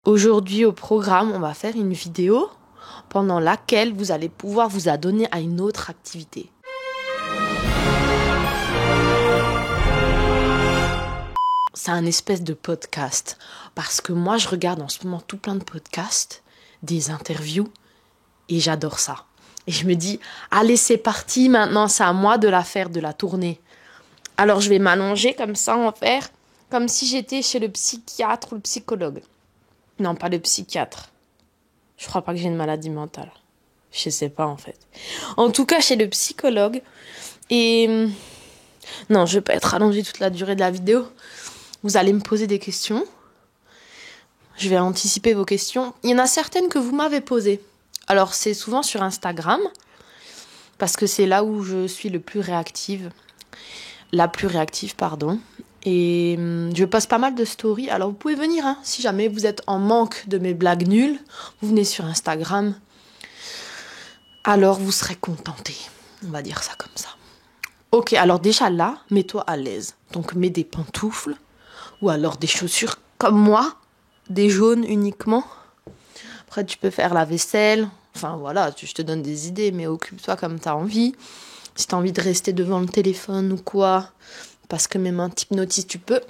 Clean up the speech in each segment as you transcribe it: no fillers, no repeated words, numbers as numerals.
Aujourd'hui au programme, on va faire une vidéo pendant laquelle vous allez pouvoir vous adonner à une autre activité. C'est un espèce de podcast parce que moi je regarde en ce moment tout plein de podcasts, des interviews et j'adore ça. Et je me dis, allez c'est parti maintenant, c'est à moi de la faire, de la tourner. Alors je vais m'allonger comme ça en faire, comme si j'étais chez le psychiatre ou le psychologue. Non, pas le psychiatre. Je crois pas que j'ai une maladie mentale. Je sais pas en fait. En tout cas, chez le psychologue. Et non, je vais pas être allongée toute la durée de la vidéo. Vous allez me poser des questions. Je vais anticiper vos questions. Il y en a certaines que vous m'avez posées. Alors, c'est souvent sur Instagram. Parce que c'est là où je suis le plus réactive. La plus réactive, pardon. Et je poste pas mal de stories. Alors vous pouvez venir, hein, si jamais vous êtes en manque de mes blagues nulles. Vous venez sur Instagram. Alors vous serez contentés. On va dire ça comme ça. Ok, alors déjà là, mets-toi à l'aise. Donc mets des pantoufles. Ou alors des chaussures comme moi. Des jaunes uniquement. Après tu peux faire la vaisselle. Enfin voilà, je te donne des idées. Mais occupe-toi comme tu as envie. Si tu as envie de rester devant le téléphone ou quoi. Parce que même un type notice, tu peux.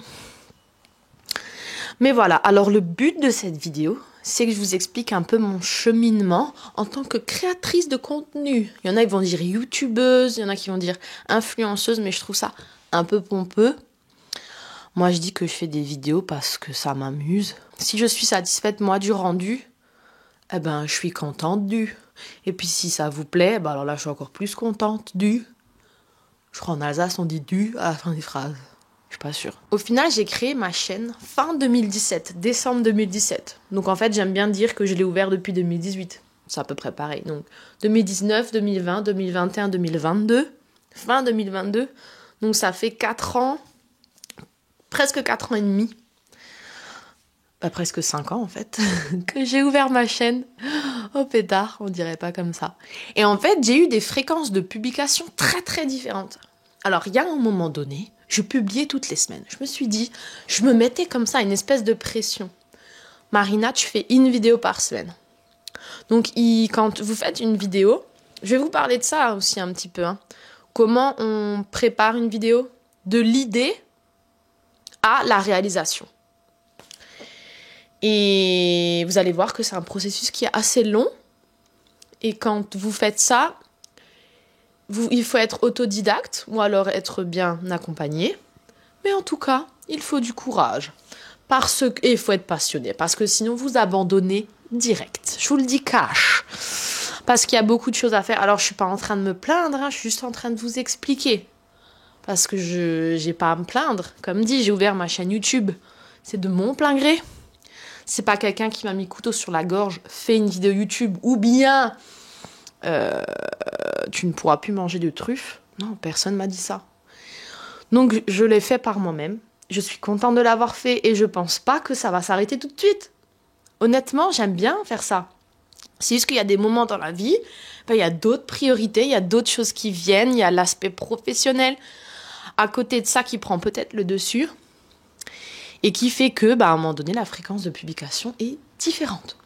Mais voilà, alors le but de cette vidéo, c'est que je vous explique un peu mon cheminement en tant que créatrice de contenu. Il y en a qui vont dire youtubeuse, il y en a qui vont dire influenceuse, mais je trouve ça un peu pompeux. Moi, je dis que je fais des vidéos parce que ça m'amuse. Si je suis satisfaite, moi, du rendu, eh ben, je suis contente du. Et puis si ça vous plaît, ben alors là, je suis encore plus contente du. Je crois en Alsace, on dit du à la fin des phrases. Je suis pas sûre. Au final, j'ai créé ma chaîne fin 2017, décembre 2017. Donc en fait, j'aime bien dire que je l'ai ouvert depuis 2018. C'est à peu près pareil. Donc 2019, 2020, 2021, 2022. Fin 2022. Donc ça fait 4 ans, presque 4 ans et demi. Pas presque 5 ans en fait, que j'ai ouvert ma chaîne. Oh pétard, on dirait pas comme ça. Et en fait, j'ai eu des fréquences de publication très très différentes. Alors, il y a un moment donné, je publiais toutes les semaines. Je me suis dit, je me mettais comme ça une espèce de pression. Marina, tu fais une vidéo par semaine. Donc, quand vous faites une vidéo, je vais vous parler de ça aussi un petit peu. Hein. Comment on prépare une vidéo de l'idée à la réalisation. Et vous allez voir que c'est un processus qui est assez long. Et quand vous faites ça, il faut être autodidacte ou alors être bien accompagné. Mais en tout cas, il faut du courage. Et il faut être passionné. Parce que sinon, vous abandonnez direct. Je vous le dis cash. Parce qu'il y a beaucoup de choses à faire. Alors, je ne suis pas en train de me plaindre. Hein, je suis juste en train de vous expliquer. Parce que je n'ai pas à me plaindre. Comme dit, j'ai ouvert ma chaîne YouTube. C'est de mon plein gré. C'est pas quelqu'un qui m'a mis couteau sur la gorge, fais une vidéo YouTube, ou bien tu ne pourras plus manger de truffes. Non, personne m'a dit ça. Donc je l'ai fait par moi-même. Je suis contente de l'avoir fait et je pense pas que ça va s'arrêter tout de suite. Honnêtement, j'aime bien faire ça. C'est juste qu'il y a des moments dans la vie, il y a d'autres priorités, il y a d'autres choses qui viennent, il y a l'aspect professionnel à côté de ça qui prend peut-être le dessus. Et qui fait que, à un moment donné, la fréquence de publication est différente.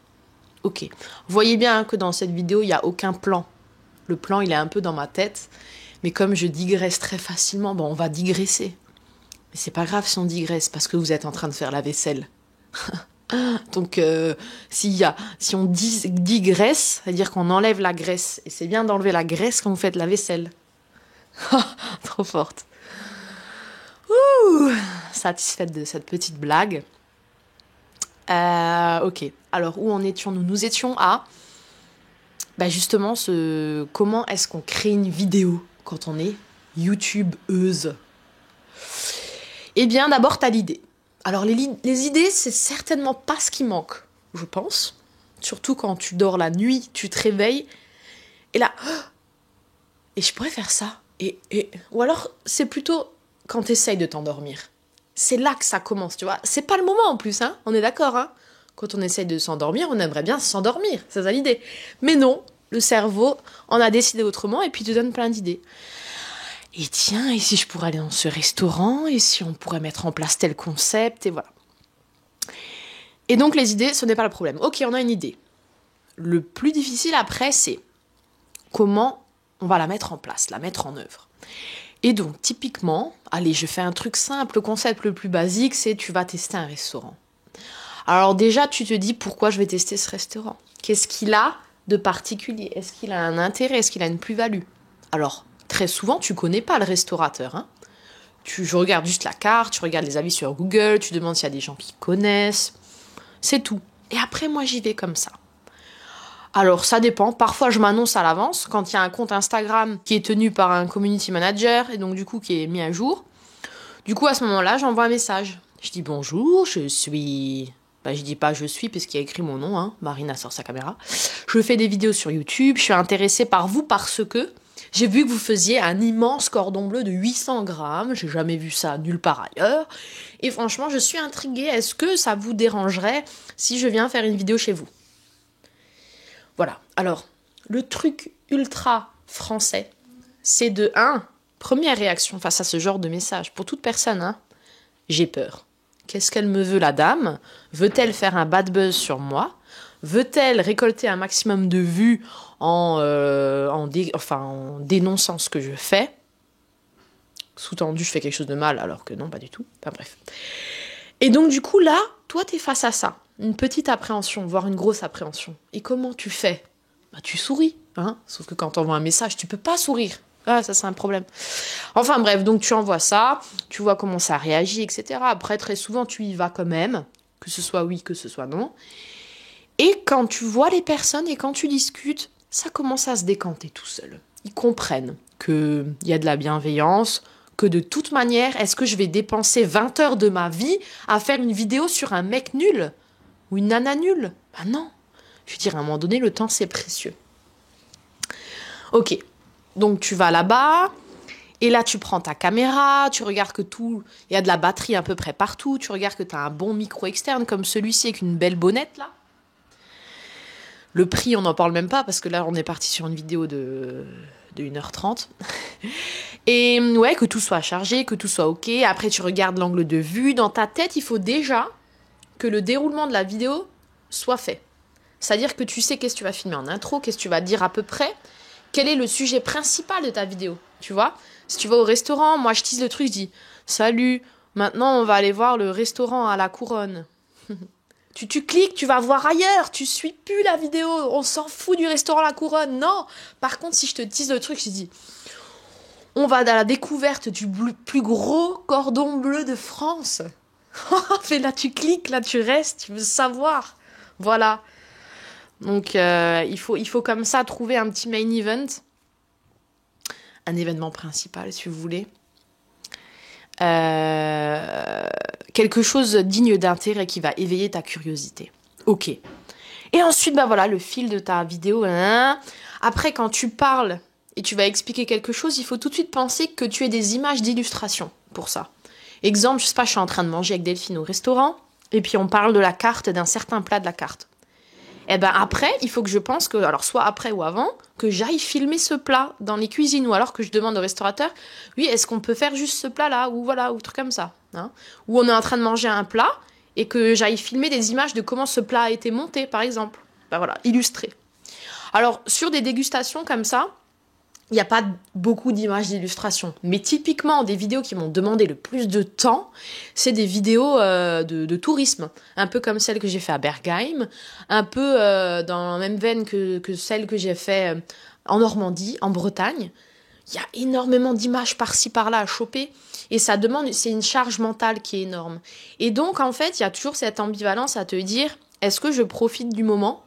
Ok. Vous voyez bien que dans cette vidéo, il n'y a aucun plan. Le plan, il est un peu dans ma tête. Mais comme je digresse très facilement, on va digresser. Mais c'est pas grave si on digresse, parce que vous êtes en train de faire la vaisselle. Donc, si on digresse, c'est-à-dire qu'on enlève la graisse. Et c'est bien d'enlever la graisse quand vous faites la vaisselle. Trop forte. Ouh, satisfaite de cette petite blague. Ok, alors où en étions-nous ? Nous étions à justement comment est-ce qu'on crée une vidéo quand on est youtubeuse. Eh bien d'abord t'as l'idée. Alors les idées, c'est certainement pas ce qui manque, je pense. Surtout quand tu dors la nuit, tu te réveilles et là, et je pourrais faire ça. Ou alors c'est plutôt quand t'essayes de t'endormir. C'est là que ça commence, tu vois. C'est pas le moment en plus, hein. On est d'accord, hein. Quand on essaye de s'endormir, on aimerait bien s'endormir. C'est ça l'idée. Mais non, le cerveau en a décidé autrement et puis te donne plein d'idées. Et tiens, et si je pourrais aller dans ce restaurant ? Et si on pourrait mettre en place tel concept ? Et voilà. Et donc les idées, ce n'est pas le problème. Ok, on a une idée. Le plus difficile après, c'est comment on va la mettre en place, la mettre en œuvre. Et donc typiquement, allez, je fais un truc simple, le concept le plus basique, c'est tu vas tester un restaurant. Alors déjà, tu te dis pourquoi je vais tester ce restaurant. Qu'est-ce qu'il a de particulier? Est-ce qu'il a un intérêt? Est-ce qu'il a une plus-value? Alors, très souvent, tu connais pas le restaurateur. Hein. Je regarde juste la carte, tu regardes les avis sur Google, tu demandes s'il y a des gens qui connaissent. C'est tout. Et après, moi, j'y vais comme ça. Alors, ça dépend. Parfois, je m'annonce à l'avance quand il y a un compte Instagram qui est tenu par un community manager et donc, du coup, qui est mis à jour. Du coup, à ce moment-là, j'envoie un message. Je dis bonjour, je suis... je dis pas je suis parce qu'il y a écrit mon nom, hein. Marina sort sa caméra. Je fais des vidéos sur YouTube, je suis intéressée par vous parce que j'ai vu que vous faisiez un immense cordon bleu de 800 grammes, j'ai jamais vu ça nulle part ailleurs, et franchement je suis intriguée, est-ce que ça vous dérangerait si je viens faire une vidéo chez vous? Voilà, alors le truc ultra français, c'est de 1, première réaction face à ce genre de message, pour toute personne, hein, j'ai peur. Qu'est-ce qu'elle me veut, la dame? Veut-elle faire un bad buzz sur moi? Veut-elle récolter un maximum de vues en dénonçant ce que je fais? Sous-tendu, je fais quelque chose de mal, alors que non, pas du tout. Enfin bref. Et donc du coup, là, toi, t'es face à ça. Une petite appréhension, voire une grosse appréhension. Et comment tu fais? Tu souris, hein? Sauf que quand t'envoies un message, tu peux pas sourire. Ah, ça, c'est un problème. Enfin bref, donc tu envoies ça, tu vois comment ça réagit, etc. Après, très souvent, tu y vas quand même, que ce soit oui, que ce soit non. Et quand tu vois les personnes et quand tu discutes, ça commence à se décanter tout seul. Ils comprennent qu'il y a de la bienveillance, que de toute manière, est-ce que je vais dépenser 20 heures de ma vie à faire une vidéo sur un mec nul ou une nana nulle? Ben non. Je veux dire, à un moment donné, le temps, c'est précieux. Ok. Donc tu vas là-bas, et là tu prends ta caméra, tu regardes que il y a de la batterie à peu près partout, tu regardes que tu as un bon micro externe comme celui-ci avec une belle bonnette là. Le prix, on n'en parle même pas parce que là on est parti sur une vidéo de 1h30. Et ouais, que tout soit chargé, que tout soit ok. Après tu regardes l'angle de vue. Dans ta tête, il faut déjà que le déroulement de la vidéo soit fait. C'est-à-dire que tu sais qu'est-ce que tu vas filmer en intro, qu'est-ce que tu vas dire à peu près. Quel est le sujet principal de ta vidéo, tu vois? Si tu vas au restaurant, moi je tease le truc, je dis « Salut, maintenant on va aller voir le restaurant à la Couronne. » Tu cliques, tu vas voir ailleurs, tu suis plus la vidéo, on s'en fout du restaurant à la Couronne, non. Par contre, si je te tease le truc, je dis « On va à la découverte du plus gros cordon bleu de France. » Mais là tu cliques, là tu restes, tu veux savoir. Voilà. Donc, il faut comme ça trouver un petit main event, un événement principal, si vous voulez. Quelque chose digne d'intérêt qui va éveiller ta curiosité. Ok. Et ensuite, voilà, le fil de ta vidéo. Après, quand tu parles et tu vas expliquer quelque chose, il faut tout de suite penser que tu aies des images d'illustration pour ça. Exemple, je sais pas, je suis en train de manger avec Delphine au restaurant, et puis on parle de la carte, d'un certain plat de la carte. Et après, il faut que je pense que, alors soit après ou avant, que j'aille filmer ce plat dans les cuisines, ou alors que je demande au restaurateur, oui, est-ce qu'on peut faire juste ce plat-là, ou voilà, ou truc comme ça, hein, ou on est en train de manger un plat, et que j'aille filmer des images de comment ce plat a été monté, par exemple. Voilà, illustrer. Alors, sur des dégustations comme ça, il n'y a pas beaucoup d'images d'illustration. Mais typiquement, des vidéos qui m'ont demandé le plus de temps, c'est des vidéos de tourisme. Un peu comme celle que j'ai fait à Bergheim, un peu dans la même veine que celle que j'ai fait en Normandie, en Bretagne. Il y a énormément d'images par-ci, par-là à choper. Et ça demande, c'est une charge mentale qui est énorme. Et donc, en fait, il y a toujours cette ambivalence à te dire, est-ce que je profite du moment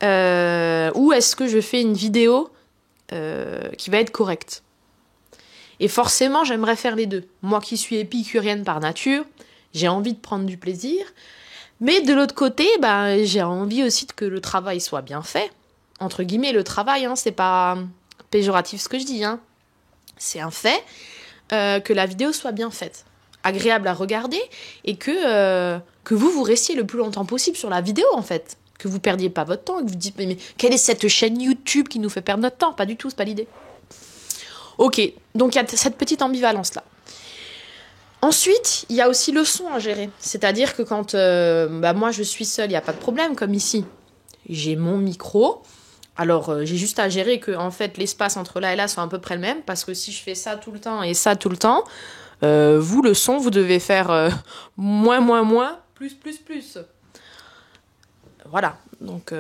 ou est-ce que je fais une vidéo qui va être correcte. Et forcément, j'aimerais faire les deux. Moi qui suis épicurienne par nature, j'ai envie de prendre du plaisir, mais de l'autre côté, j'ai envie aussi que le travail soit bien fait. Entre guillemets, le travail, hein, c'est pas péjoratif ce que je dis, hein. C'est un fait que la vidéo soit bien faite, agréable à regarder, et que vous restiez le plus longtemps possible sur la vidéo, en fait. Que vous perdiez pas votre temps, et que vous dites mais quelle est cette chaîne YouTube qui nous fait perdre notre temps? Pas du tout, c'est pas l'idée. Ok, donc il y a cette petite ambivalence là. Ensuite, il y a aussi le son à gérer. C'est-à-dire que quand moi je suis seule, il n'y a pas de problème, comme ici. J'ai mon micro. Alors, j'ai juste à gérer que en fait, l'espace entre là et là soit à peu près le même. Parce que si je fais ça tout le temps et ça tout le temps, vous, le son, vous devez faire moins, moins, moins, plus, plus, plus. Voilà. Donc,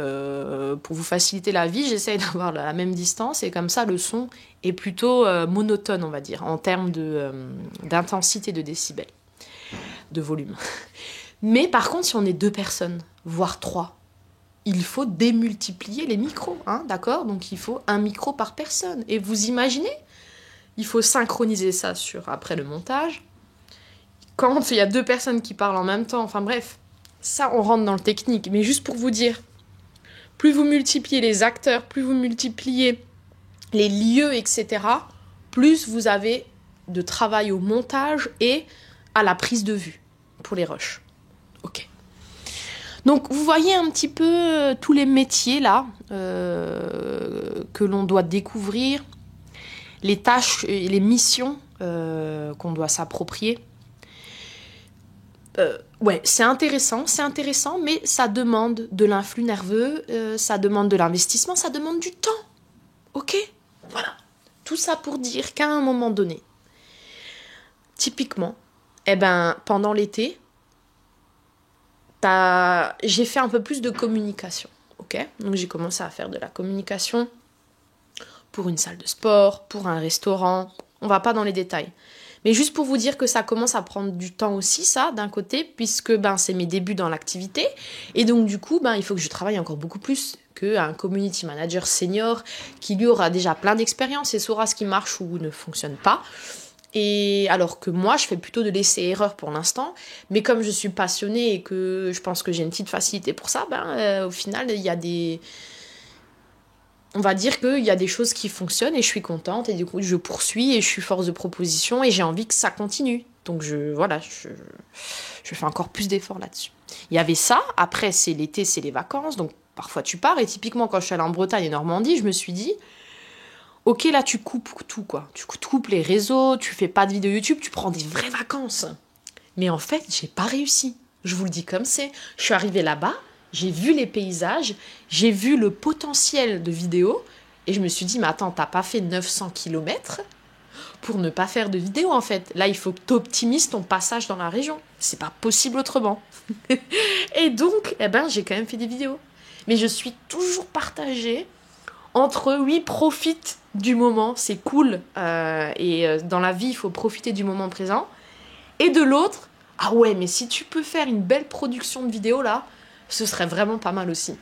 pour vous faciliter la vie, j'essaye d'avoir la même distance. Et comme ça, le son est plutôt monotone, on va dire, en termes d'intensité de décibels, de volume. Mais par contre, si on est 2 personnes, voire 3, il faut démultiplier les micros, hein, d'accord? Donc il faut un micro par personne. Et vous imaginez? Il faut synchroniser ça après le montage. Quand il y a 2 personnes qui parlent en même temps, enfin bref, ça on rentre dans le technique. Mais juste pour vous dire, plus vous multipliez les acteurs, plus vous multipliez les lieux, etc., plus vous avez de travail au montage et à la prise de vue pour les rushs. Ok. Donc vous voyez un petit peu tous les métiers là que l'on doit découvrir, les tâches et les missions qu'on doit s'approprier. Ouais, c'est intéressant, mais ça demande de l'influx nerveux, ça demande de l'investissement, ça demande du temps. Ok? Voilà. Tout ça pour dire qu'à un moment donné, typiquement, pendant l'été, j'ai fait un peu plus de communication. Ok? Donc j'ai commencé à faire de la communication pour une salle de sport, pour un restaurant. On va pas dans les détails. Mais juste pour vous dire que ça commence à prendre du temps aussi, ça, d'un côté, puisque c'est mes débuts dans l'activité. Et donc, du coup, il faut que je travaille encore beaucoup plus qu'un community manager senior qui, lui, aura déjà plein d'expérience et saura ce qui marche ou ne fonctionne pas. Et alors que moi, je fais plutôt de l'essai-erreur pour l'instant. Mais comme je suis passionnée et que je pense que j'ai une petite facilité pour ça, au final, il y a des... On va dire qu'il y a des choses qui fonctionnent et je suis contente et du coup je poursuis et je suis force de proposition et j'ai envie que ça continue. Donc je fais encore plus d'efforts là-dessus. Il y avait ça, après c'est l'été, c'est les vacances, donc parfois tu pars et typiquement quand je suis allée en Bretagne et Normandie, je me suis dit ok là tu coupes tout quoi, tu coupes les réseaux, tu fais pas de vidéos YouTube, tu prends des vraies vacances. Mais en fait j'ai pas réussi, je vous le dis comme c'est. Je suis arrivée là-bas, j'ai vu les paysages, j'ai vu le potentiel de vidéo et je me suis dit, mais attends, t'as pas fait 900 km pour ne pas faire de vidéo en fait. Là, il faut que t'optimises ton passage dans la région. C'est pas possible autrement. Et donc, j'ai quand même fait des vidéos. Mais je suis toujours partagée entre, oui, profite du moment, c'est cool. Dans la vie, il faut profiter du moment présent. Et de l'autre, ah ouais, mais si tu peux faire une belle production de vidéo là, ce serait vraiment pas mal aussi.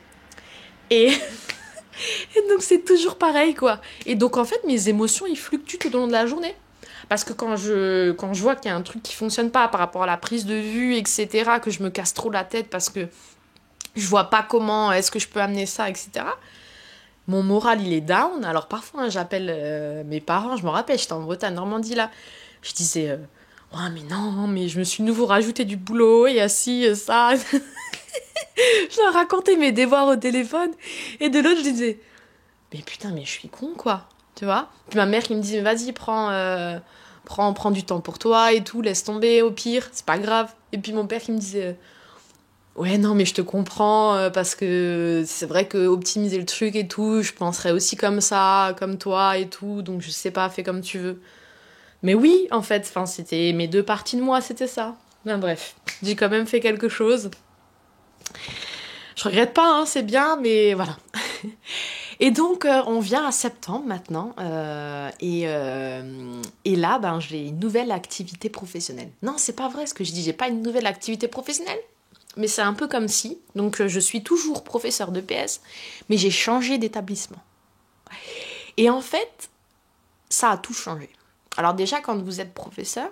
Et, et donc c'est toujours pareil quoi. Et donc en fait mes émotions ils fluctuent tout au long de la journée. Parce que quand je vois qu'il y a un truc qui fonctionne pas par rapport à la prise de vue, etc., que je me casse trop la tête parce que je vois pas comment est-ce que je peux amener ça, etc., mon moral il est down. Alors parfois j'appelle mes parents, je me rappelle, j'étais en Bretagne, Normandie là, je disais ouais mais non, mais je me suis de nouveau rajouté du boulot, et assis, ça... Je leur racontais mes devoirs au téléphone. Et de l'autre, je disais, mais putain, mais je suis con, quoi. Tu vois? Puis ma mère qui me disait, mais vas-y, prends du temps pour toi et tout, laisse tomber, au pire, c'est pas grave. Et puis mon père qui me disait, ouais, non, mais je te comprends, parce que c'est vrai que optimiser le truc et tout, je penserais aussi comme ça, comme toi et tout, donc je sais pas, fais comme tu veux. Mais oui, en fait, c'était mes 2 parties de moi, c'était ça. Ben, bref, j'ai quand même fait quelque chose. Je regrette pas, hein, c'est bien, mais voilà. Et donc, on vient à septembre maintenant, et là, j'ai une nouvelle activité professionnelle. Non, c'est pas vrai ce que je dis, j'ai pas une nouvelle activité professionnelle, mais c'est un peu comme si. Donc, je suis toujours professeur de PS, mais j'ai changé d'établissement. Et en fait, ça a tout changé. Alors déjà, quand vous êtes professeur,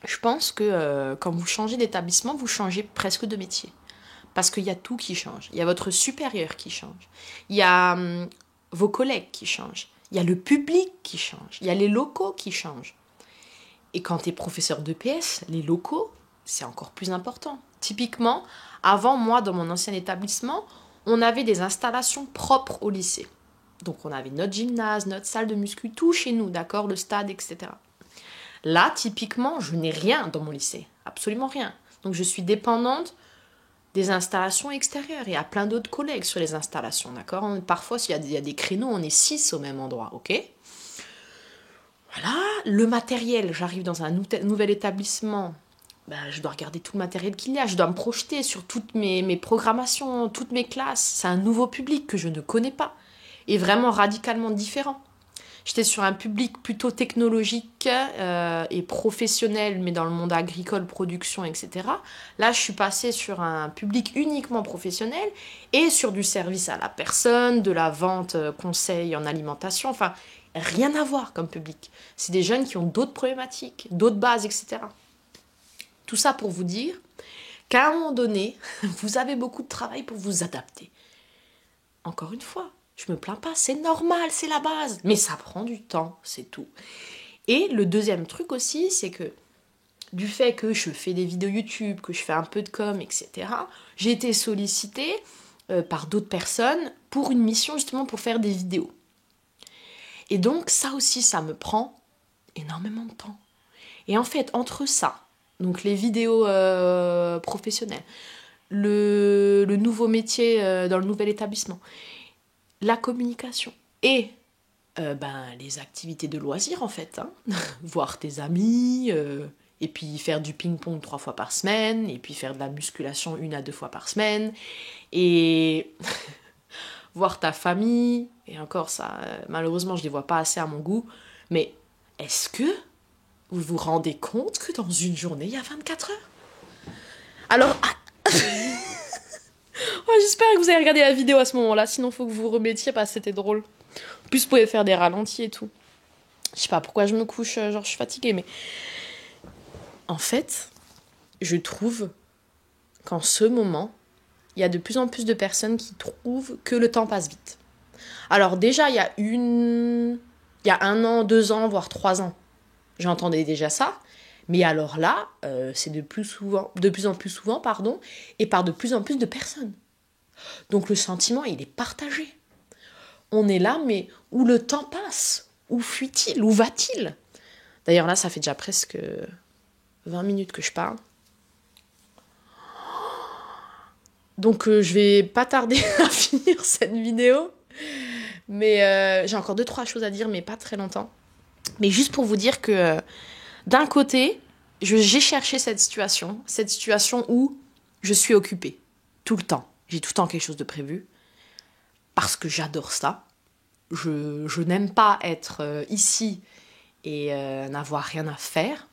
je pense que quand vous changez d'établissement, vous changez presque de métier. Parce qu'il y a tout qui change. Il y a votre supérieur qui change. Il y a vos collègues qui changent. Il y a le public qui change. Il y a les locaux qui changent. Et quand tu es professeur d'EPS, les locaux, c'est encore plus important. Typiquement, avant, moi, dans mon ancien établissement, on avait des installations propres au lycée. Donc, on avait notre gymnase, notre salle de muscu, tout chez nous, d'accord, le stade, etc. Là, typiquement, je n'ai rien dans mon lycée. Absolument rien. Donc, je suis dépendante des installations extérieures. Il y a plein d'autres collègues sur les installations, d'accord? Parfois, s'il y a des créneaux, on est 6 au même endroit, ok? Voilà. Le matériel, j'arrive dans un nouvel établissement. Ben, je dois regarder tout le matériel qu'il y a. Je dois me projeter sur toutes mes programmations, toutes mes classes. C'est un nouveau public que je ne connais pas. Et vraiment radicalement différent. J'étais sur un public plutôt technologique et professionnel, mais dans le monde agricole, production, etc. Là, je suis passée sur un public uniquement professionnel et sur du service à la personne, de la vente, conseil en alimentation. Enfin, rien à voir comme public. C'est des jeunes qui ont d'autres problématiques, d'autres bases, etc. Tout ça pour vous dire qu'à un moment donné, vous avez beaucoup de travail pour vous adapter. Encore une fois, je me plains pas, c'est normal, c'est la base. Mais ça prend du temps, c'est tout. Et le deuxième truc aussi, c'est que du fait que je fais des vidéos YouTube, que je fais un peu de com, etc., j'ai été sollicitée par d'autres personnes pour une mission justement pour faire des vidéos. Et donc ça aussi, ça me prend énormément de temps. Et en fait, entre ça, donc les vidéos professionnelles, le nouveau métier dans le nouvel établissement, la communication et les activités de loisirs en fait, hein. Voir tes amis, et puis faire du ping-pong 3 fois par semaine, et puis faire de la musculation 1 à 2 fois par semaine, et voir ta famille, et encore ça, malheureusement je les vois pas assez à mon goût, mais est-ce que vous vous rendez compte que dans une journée il y a 24 heures? Alors, ouais, j'espère que vous avez regardé la vidéo à ce moment-là, sinon faut que vous vous remettiez parce que c'était drôle. En plus, vous pouvez faire des ralentis et tout. Je sais pas pourquoi je me couche, genre je suis fatiguée, mais... En fait, je trouve qu'en ce moment, il y a de plus en plus de personnes qui trouvent que le temps passe vite. Alors déjà, il y a 1 an, 2 ans, voire 3 ans, j'entendais déjà ça. Mais alors là, c'est de plus en plus souvent, et par de plus en plus de personnes. Donc le sentiment, il est partagé. On est là, mais où le temps passe? Où fuit-il? Où va-t-il? D'ailleurs là, ça fait déjà presque 20 minutes que je parle. Donc je vais pas tarder à finir cette vidéo. Mais j'ai encore 2-3 choses à dire, mais pas très longtemps. Mais juste pour vous dire que d'un côté, j'ai cherché cette situation où je suis occupée tout le temps. J'ai tout le temps quelque chose de prévu. Parce que j'adore ça. Je n'aime pas être ici et n'avoir rien à faire.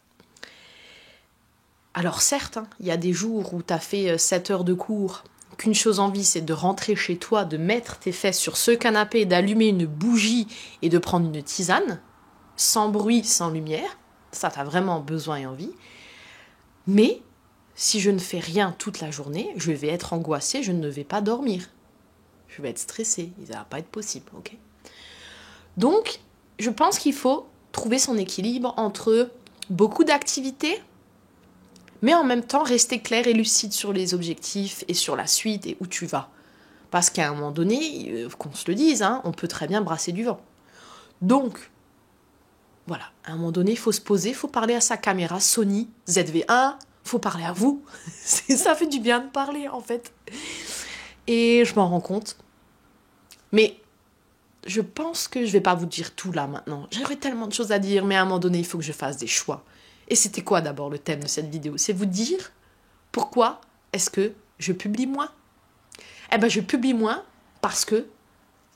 Alors certes, hein, il y a des jours où tu as fait 7 heures de cours, qu'une chose envie, c'est de rentrer chez toi, de mettre tes fesses sur ce canapé, d'allumer une bougie et de prendre une tisane, sans bruit, sans lumière. Ça, tu as vraiment besoin et envie. Mais si je ne fais rien toute la journée, je vais être angoissée, je ne vais pas dormir. Je vais être stressée, ça va pas être possible, ok? Donc, je pense qu'il faut trouver son équilibre entre beaucoup d'activités, mais en même temps rester clair et lucide sur les objectifs et sur la suite et où tu vas. Parce qu'à un moment donné, qu'on se le dise, hein, on peut très bien brasser du vent. Donc, voilà, à un moment donné, il faut se poser, il faut parler à sa caméra Sony ZV1, il faut parler à vous. Ça fait du bien de parler, en fait. Et je m'en rends compte. Mais je pense que je vais pas vous dire tout là maintenant. J'aurais tellement de choses à dire, mais à un moment donné, il faut que je fasse des choix. Et c'était quoi d'abord le thème de cette vidéo? C'est vous dire pourquoi est-ce que je publie moins? Eh ben, je publie moins parce que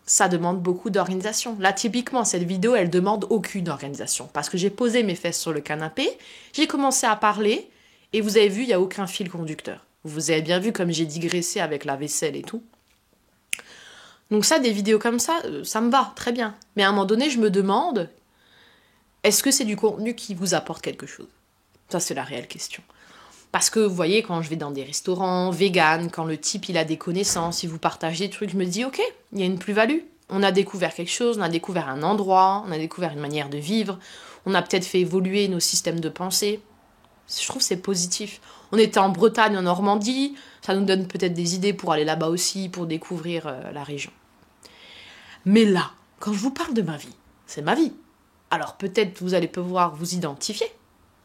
ça demande beaucoup d'organisation. Là, typiquement, cette vidéo, elle demande aucune organisation. Parce que j'ai posé mes fesses sur le canapé, j'ai commencé à parler, et vous avez vu, il n'y a aucun fil conducteur. Vous avez bien vu comme j'ai digressé avec la vaisselle et tout. Donc ça, des vidéos comme ça me va, très bien. Mais à un moment donné, je me demande, est-ce que c'est du contenu qui vous apporte quelque chose? Ça, c'est la réelle question. Parce que, vous voyez, quand je vais dans des restaurants vegan, quand le type, il a des connaissances, il vous partage des trucs, je me dis, ok, il y a une plus-value. On a découvert quelque chose, on a découvert un endroit, on a découvert une manière de vivre, on a peut-être fait évoluer nos systèmes de pensée. Je trouve que c'est positif. On était en Bretagne, en Normandie, ça nous donne peut-être des idées pour aller là-bas aussi, pour découvrir la région. Mais là, quand je vous parle de ma vie, c'est ma vie. Alors peut-être vous allez pouvoir vous identifier,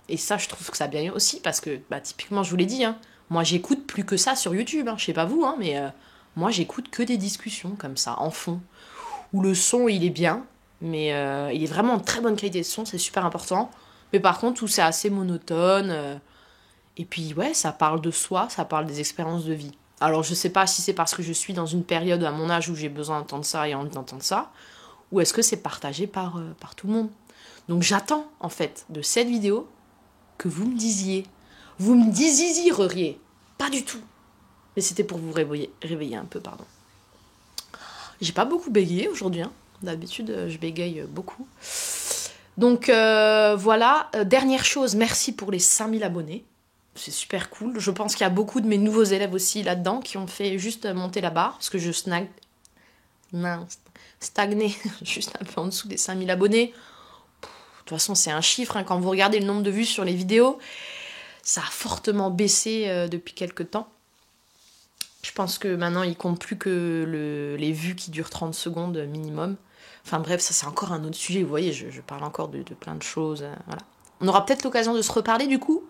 Et ça, je trouve que ça a bien aussi, parce que, bah, typiquement, je vous l'ai dit, hein, moi, j'écoute plus que ça sur YouTube. Hein, je sais pas vous, hein, mais moi, j'écoute que des discussions comme ça, en fond, où le son, il est bien, mais il est vraiment en très bonne qualité de son, c'est super important. Mais par contre, où c'est assez monotone. Et puis, ouais, ça parle de soi, ça parle des expériences de vie. Alors, je sais pas si c'est parce que je suis dans une période à mon âge où j'ai besoin d'entendre ça et envie d'entendre ça, ou est-ce que c'est partagé par tout le monde. Donc, j'attends, en fait, de cette vidéo que vous me disiez. Vous me désireriez. Pas du tout. Mais c'était pour vous réveiller un peu, pardon. J'ai pas beaucoup bégayé aujourd'hui. Hein. D'habitude, je bégaye beaucoup. Donc, voilà. Dernière chose, merci pour les 5000 abonnés. C'est super cool. Je pense qu'il y a beaucoup de mes nouveaux élèves aussi là-dedans qui ont fait juste monter la barre, parce que je stagnais juste un peu en dessous des 5000 abonnés. De toute façon, c'est un chiffre. Hein. Quand vous regardez le nombre de vues sur les vidéos, ça a fortement baissé depuis quelques temps. Je pense que maintenant, il compte plus que les vues qui durent 30 secondes minimum. Enfin bref, ça c'est encore un autre sujet. Vous voyez, je parle encore de plein de choses. Voilà. On aura peut-être l'occasion de se reparler du coup.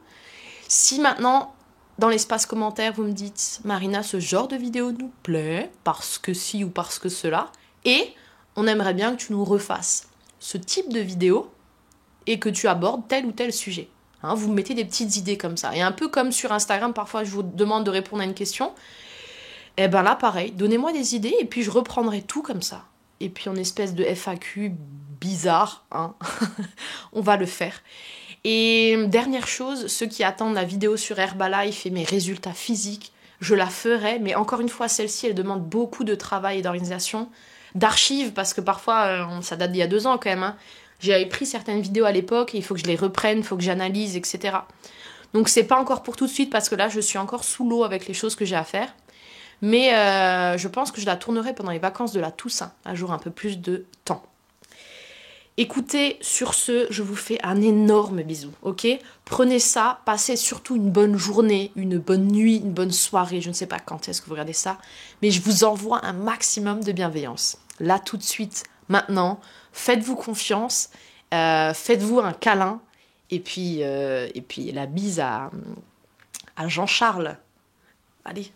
Si maintenant, dans l'espace commentaire, vous me dites « Marina, ce genre de vidéo nous plaît, parce que ci ou parce que cela, et on aimerait bien que tu nous refasses ce type de vidéo et que tu abordes tel ou tel sujet. Hein, » Vous me mettez des petites idées comme ça. Et un peu comme sur Instagram, parfois je vous demande de répondre à une question. Et ben là, pareil, donnez-moi des idées et puis je reprendrai tout comme ça. Et puis en espèce de FAQ bizarre, hein, on va le faire. Et dernière chose, ceux qui attendent la vidéo sur Herbalife et mes résultats physiques, je la ferai, mais encore une fois, celle-ci, elle demande beaucoup de travail et d'organisation, d'archives, parce que parfois, ça date d'il y a 2 ans quand même. Hein. J'avais pris certaines vidéos à l'époque, et il faut que je les reprenne, il faut que j'analyse, etc. Donc c'est pas encore pour tout de suite, parce que là, je suis encore sous l'eau avec les choses que j'ai à faire. Mais je pense que je la tournerai pendant les vacances de la Toussaint, un jour un peu plus de temps. Écoutez, sur ce, je vous fais un énorme bisou, ok? Prenez ça, passez surtout une bonne journée, une bonne nuit, une bonne soirée, je ne sais pas quand est-ce que vous regardez ça, mais je vous envoie un maximum de bienveillance. Là, tout de suite, maintenant, faites-vous confiance, faites-vous un câlin, et puis la bise à Jean-Charles. Allez.